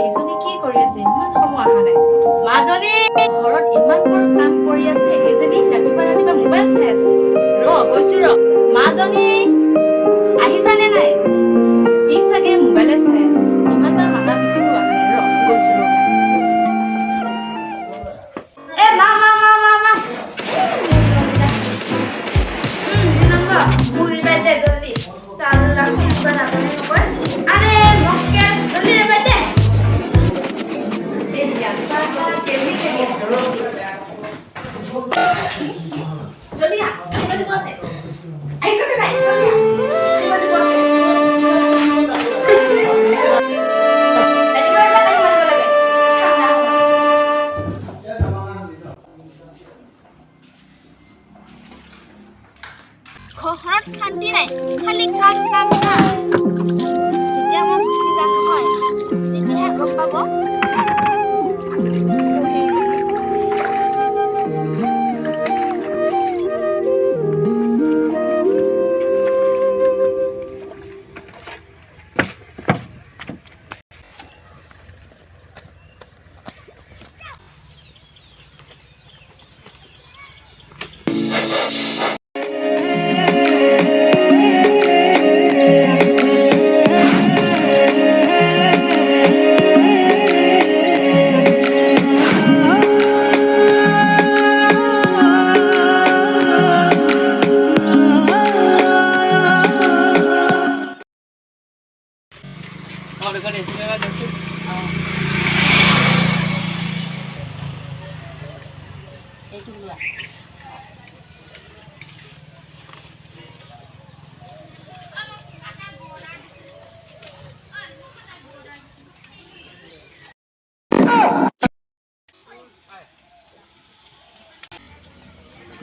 এইজনী কি কৰি আছে? ইমান সময় অহা নাই। মাজনী ঘৰত ইমানবোৰ কাম কৰি আছে, এইজনী ৰাতিপুৱা ৰাতিপুৱা মোবাইল চাই আছে। কৈছো মাজনী আহিছানে নাই? ই চাগে মোবাইলে চাই আছে। ইমানবাৰ মাতা পিছতো অহা নাই। গৈছো ঘৰত শান্তি নাই, খালি কাম কাম কাম। যেতিয়া মই গুচি যাম নহয়, তেতিয়াহে গম পাব।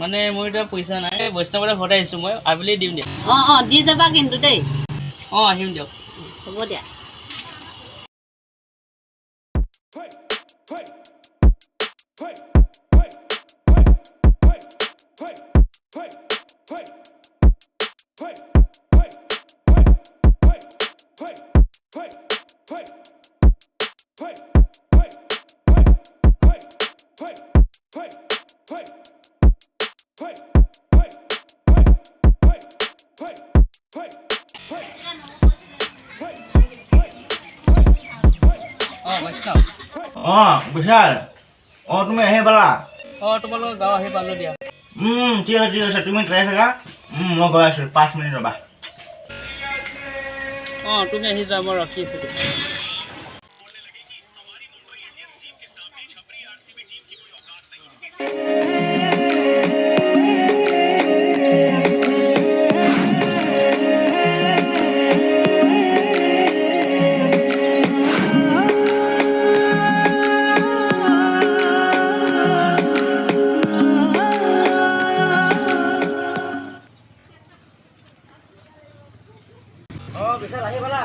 মানে মোৰ এতিয়া পইচা নাই, বৈষ্ণৱলৈ ঘৰত আহিছোঁ মই, আবেলি দিম দিয়া। দি যাবা কিন্তু দেই। আহিম দিয়ক। হ'ব দিয়া। বৈষ্ণৱ। বিশাল। তুমি আহি পালা? তোমালোকৰ গাঁও আহি পালোঁ দিয়া। ঠিক আছে ঠিক আছে, তুমি ট্ৰাই থাকা। মই গৈ আছোঁ, 5 মিনিট ৰ'বা। তুমি আহি যোৱা, মই ৰখি আছোঁ। বিশাল আহি পালা?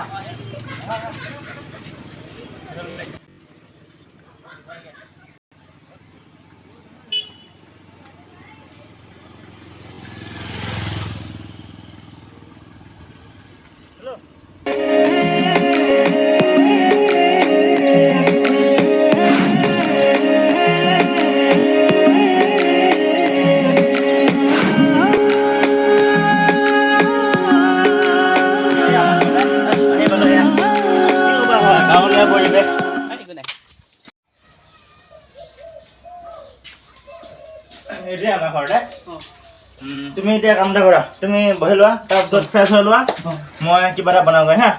এতিয়া আমাৰ ঘৰতে। তুমি এতিয়া কাম এটা কৰা, তুমি বহি লোৱা, তাৰপিছত ফ্ৰেছ হৈ লোৱা, মই কিবা এটা বনাওঁগৈ হা।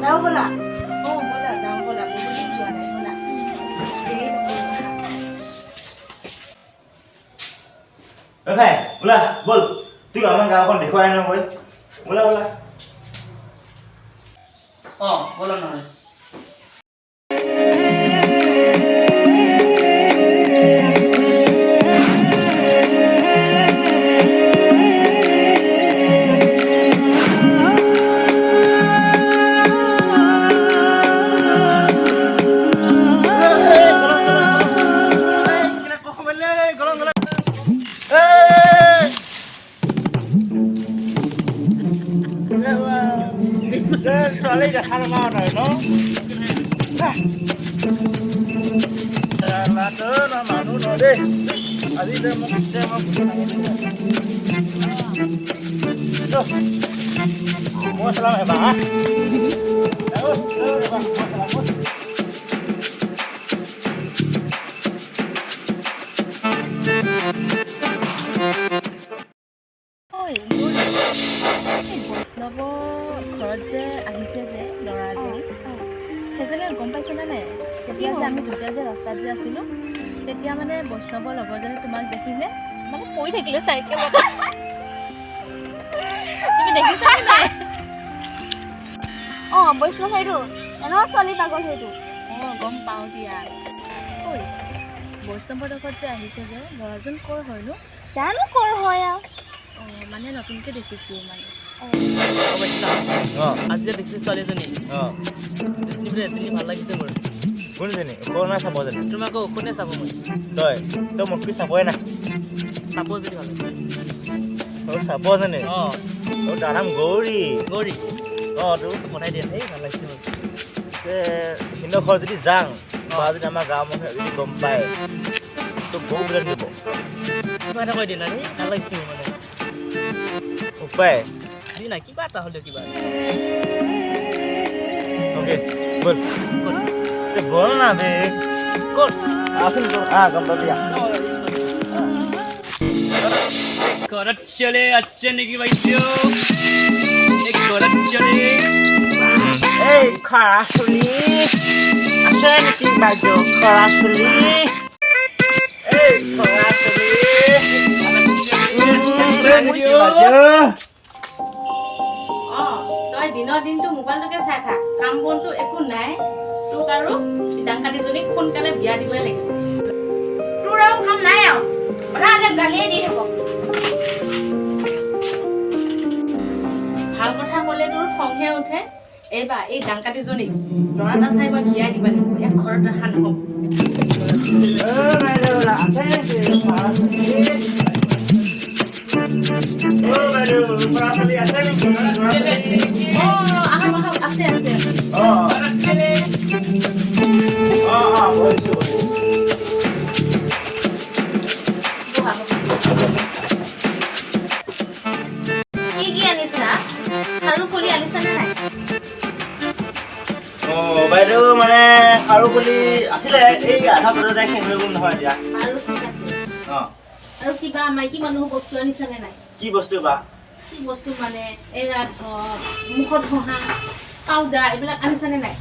যাওঁ ব'লা। ব'লা যাওঁ ব'লা, বহুত যোৱা নাই ব'লা। ভাই ওলা বল, তুই আমাৰ গাঁওখন দেখুৱাই নগৈ, ওলা ওলা। ব'লা নহ'লে। হাৰ মাৰ নাই ন মানুহ ন দেই আজি যে মোক মই চলাম এবাৰ হা বৈষ্ণৱ ঘৰত যে আহিছে যে ল'ৰা এজনী সেইজনী গম পাইছেনে নাই তেতিয়া যে আমি দুটা যে ৰাস্তাত যে আছিলোঁ তেতিয়া মানে বৈষ্ণৱৰ লগৰজনী তোমাক দেখিলে মানে পৰি থাকিলে চাইকেলত তুমি দেখিছানে নাই বৈষ্ণৱ সেইটো এনেকুৱা ছোৱালী পাগল সেইটো গম পাওঁ দিয়া ঐ বৈষ্ণৱৰ লগত যে আহিছে যে ল'ৰাজন ক'ৰ হয়নো জানো ক'ৰ হয় আৰু মানে নতুনকৈ দেখিছোঁ মানে আজি যে দেখিছোঁ ছোৱালীজনী এজনী বোলে এজনী ভাল লাগিছে মোৰ কোনজনী কৰোণা চাব জানি তোমাক কোনে চাব মই তই মোক কি চাবই না চাব যদি ভাল লাগিছে চাব জানে তাৰ নাম গৌৰী গৌৰী তোৰ বনাই দিয়া এই ভাল লাগিছে মোৰ সিহঁতৰ ঘৰত যদি যাওঁ বা যদি আমাৰ গাঁৱৰ মানুহে যদি গম পায় তোক বহু বোলে দিব কিবা এটা কৈ দিলা দেই ভাল লাগিছে মোৰ মানে উপায় দি নাই কিবা এটা হ'লেও কিবা অ'কে বল বল না বে ক'ত আসুন গম পাবি ঘৰত চলে আছে নেকি বাইদেউ ঘৰত চলে এই খৰা চুলি আছে নেকি বাইদেউ খৰা চুলি এই খৰা চুলি তই দিনৰ দিনটো মোবাইলটোকে চাই থাক কাম বনটো একো নাই তোক আৰু ডাংকাটিজনীক সোনকালে বিয়া দিবই লাগিব তোৰ আৰু কাম নাই আৰু কথা গালিয়ে দি থাক ভাল কথা ক'লে তোৰ খংহে উঠে এইবাৰ এই ডাংকাটিজনীক ল'ৰা এটা চাই মই বিয়া দিব লাগিব ইয়াক ঘৰত ৰখা নহ'ব আছে আছে কি আনিছা আৰু পুলি আনিছানে নাই বাইদেউ মানে খাৰু পুলি আছিলে এই আধা বজাতে শেষ হৈ গ'ল নহয় এতিয়া আৰু ঠিক আছে আৰু কিবা মাইকী মানুহৰ বস্তু আনিছানে নাই কি বস্তু বা কি বস্তু মানে এৰা মুখত ঘঁহা পাউডাৰ এইবিলাক আনিছানে নাই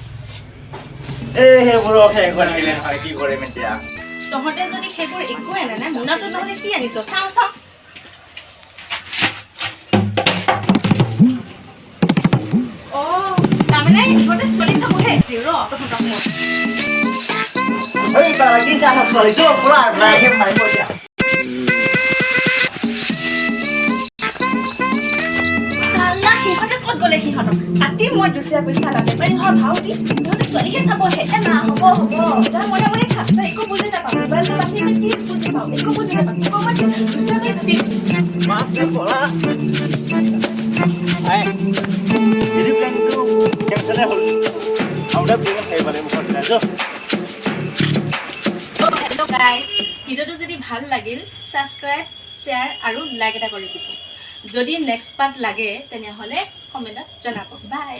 সেইবোৰক শেষ হৈ থাকিলে নহয় কি কৰিম এতিয়া তহঁতে যদি সেইবোৰ একোৱে আনা নাই মোনাটো নহ'লে কি আনিছ চাওঁ চাওঁ তাৰমানে ইহঁতে চলি চাবহে আহিছিল তহঁতক মই লাগিছে আমাৰ ছোৱালীটো পুৰা মাৰিব দিয়া সিহঁতে ক'ত গ'লে সিহঁতক কাটি মই দুচীয়া পইচা লাগে পাৰি হয় ভাও দি সিহঁতে ছোৱালীহে চাবহে না হ'ব তাৰ মনে মনে থাক তই একো বুজি নাপাওঁ মোবাইলটো বাহিৰে কি বুজি পাওঁ একো বুজি নাপাওঁ কি ক'ব দুচীয়াকৈ কাটি ভিডিঅ'টো যদি ভাল লাগিল ছাবস্ক্ৰাইব শ্বেয়াৰ আৰু লাইক এটা কৰি দিব যদি নেক্সট পাৰ্ট লাগে তেনেহ'লে কমেণ্টত জনাব বাই